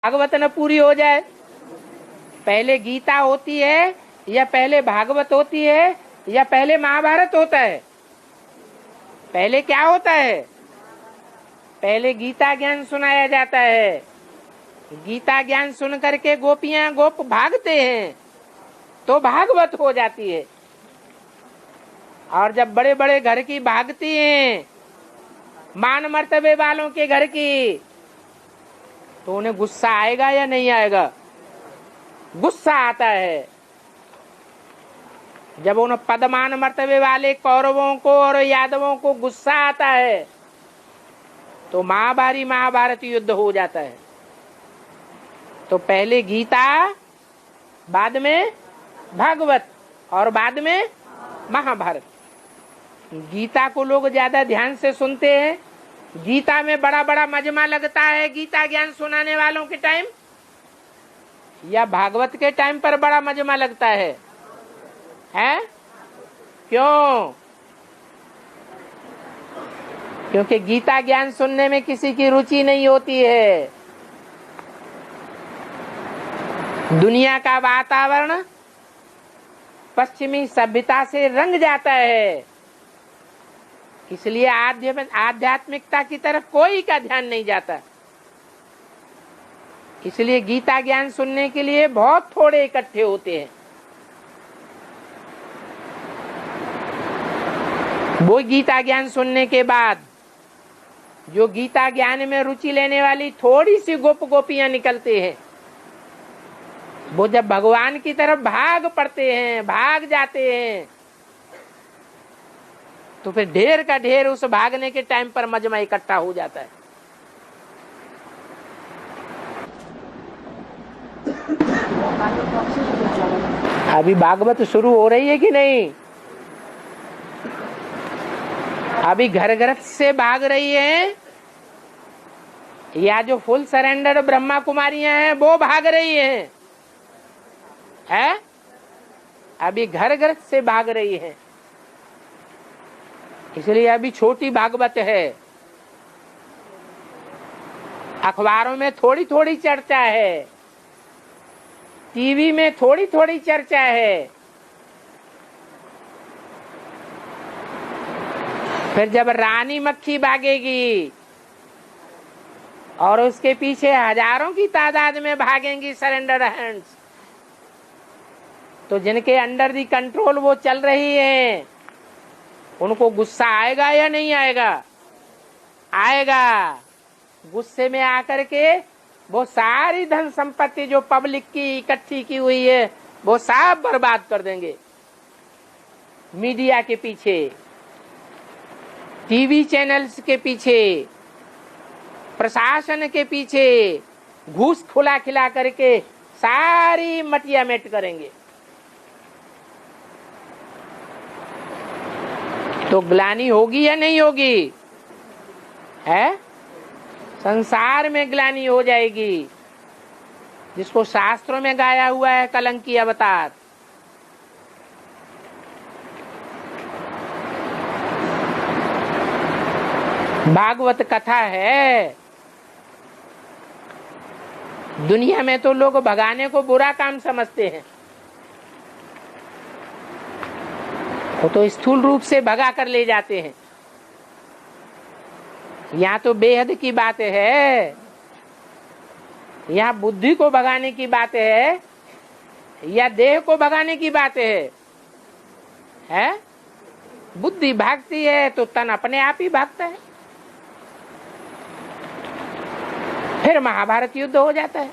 भागवत न पूरी हो जाए। पहले गीता होती है या पहले भागवत होती है या पहले महाभारत होता है? पहले क्या होता है? पहले गीता ज्ञान सुनाया जाता है। गीता ज्ञान सुन करके गोपियां गोप भागते हैं तो भागवत हो जाती है। और जब बड़े बड़े घर की भागती हैं, मान मर्तबे वालों के घर की, तो उन्हें गुस्सा आएगा या नहीं आएगा? गुस्सा आता है। जब उन पदमान मर्तबे वाले कौरवों को और यादवों को गुस्सा आता है तो महाभारी महाभारत युद्ध हो जाता है। तो पहले गीता, बाद में भागवत और बाद में महाभारत। गीता को लोग ज्यादा ध्यान से सुनते हैं। गीता में बड़ा बड़ा मजमा लगता है गीता ज्ञान सुनाने वालों के टाइम, या भागवत के टाइम पर बड़ा मजमा लगता है? क्यों? क्योंकि गीता ज्ञान सुनने में किसी की रुचि नहीं होती है। दुनिया का वातावरण पश्चिमी सभ्यता से रंग जाता है, इसलिए आध्यात्मिकता की तरफ कोई का ध्यान नहीं जाता। इसलिए गीता ज्ञान सुनने के लिए बहुत थोड़े इकट्ठे होते हैं। वो गीता ज्ञान सुनने के बाद जो गीता ज्ञान में रुचि लेने वाली थोड़ी सी गोप गोपियां निकलते हैं, वो जब भगवान की तरफ भाग पड़ते हैं, भाग जाते हैं, तो फिर ढेर का ढेर उस भागने के टाइम पर मजमा इकट्ठा हो जाता है। अभी भागवत शुरू हो रही है कि नहीं? अभी घर घर से भाग रही है, या जो फुल सरेंडर ब्रह्मा कुमारियां हैं वो भाग रही हैं? अभी घर घर से भाग रही है। इसलिए अभी छोटी भागवत है। अखबारों में थोड़ी थोड़ी चर्चा है, टीवी में थोड़ी थोड़ी चर्चा है। फिर जब रानी मक्खी भागेगी और उसके पीछे हजारों की तादाद में भागेंगी सरेंडर हैंड्स, तो जिनके अंडर दी कंट्रोल वो चल रही है, उनको गुस्सा आएगा या नहीं आएगा? आएगा। गुस्से में आकर के वो सारी धन संपत्ति जो पब्लिक की इकट्ठी की हुई है वो सब बर्बाद कर देंगे। मीडिया के पीछे, टीवी चैनल्स के पीछे, प्रशासन के पीछे घूस खुला खिला करके सारी मटिया मेट करेंगे। तो ग्लानि होगी या नहीं होगी? संसार में ग्लानि हो जाएगी, जिसको शास्त्रों में गाया हुआ है कलंकी अवतार। भागवत कथा है। दुनिया में तो लोग भगाने को बुरा काम समझते हैं, वो तो स्थूल रूप से भगा कर ले जाते हैं। यहाँ तो बेहद की बात है, यहाँ बुद्धि को भगाने की बात है या देह को भगाने की बात है? बुद्धि भागती है तो तन अपने आप ही भागता है। फिर महाभारत युद्ध हो जाता है।